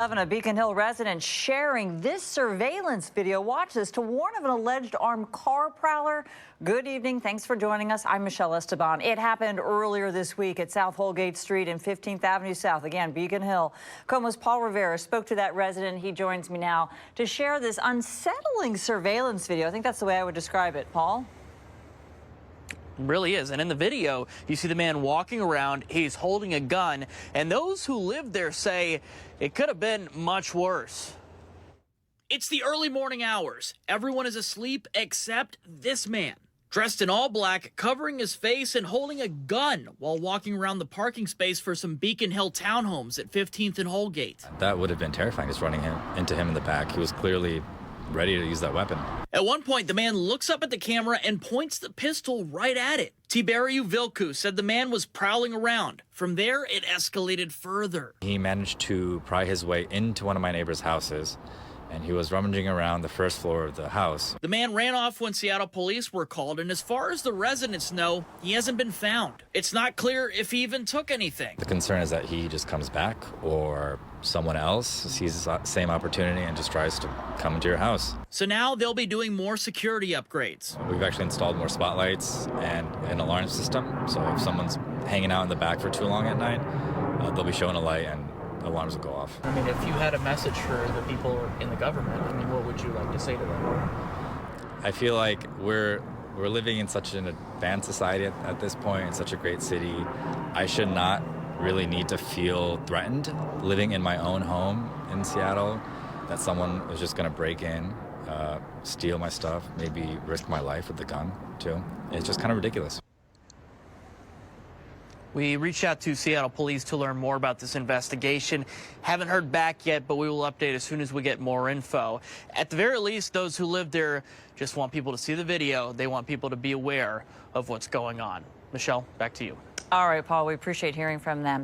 A Beacon Hill resident sharing this surveillance video. Watch this to warn of an alleged armed car prowler. Good evening. Thanks for joining us. I'm Michelle Esteban. It happened earlier this week at South Holgate Street and 15th Avenue South. Again, Beacon Hill. KOMO's Paul Rivera spoke to that resident. He joins me now to share this unsettling surveillance video. I think that's the way I would describe it. Paul? Really is. And in the video, you see the man walking around. He's holding a gun. And those who lived there say it could have been much worse. It's the early morning hours. Everyone is asleep except this man, dressed in all black, covering his face and holding a gun while walking around the parking space for some Beacon Hill townhomes at 15th and Holgate. That would have been terrifying, just running into him in the back. He was clearly ready to use that weapon. At one point, the man looks up at the camera and points the pistol right at it. Tiberiu Vilcu said the man was prowling around. From there, it escalated further. He managed to pry his way into one of my neighbor's houses, and he was rummaging around the first floor of the house. The man ran off when Seattle police were called, and as far as the residents know, he hasn't been found. It's not clear if he even took anything. The concern is that he just comes back, or someone else sees the same opportunity and just tries to come into your house. So now they'll be doing more security upgrades. We've actually installed more spotlights and an alarm system, so if someone's hanging out in the back for too long at night, they'll be showing a light and alarms will go off. I mean, if you had a message for the people in the government, I mean, what would you like to say to them? I feel like we're living in such an advanced society at this point, in such a great city. I should not really need to feel threatened living in my own home in Seattle, that someone is just going to break in, steal my stuff, maybe risk my life with the gun too. It's just kind of ridiculous. We reached out to Seattle police to learn more about this investigation. Haven't heard back yet, but we will update as soon as we get more info. At the very least, those who live there just want people to see the video. They want people to be aware of what's going on. Michelle, back to you. All right, Paul, we appreciate hearing from them.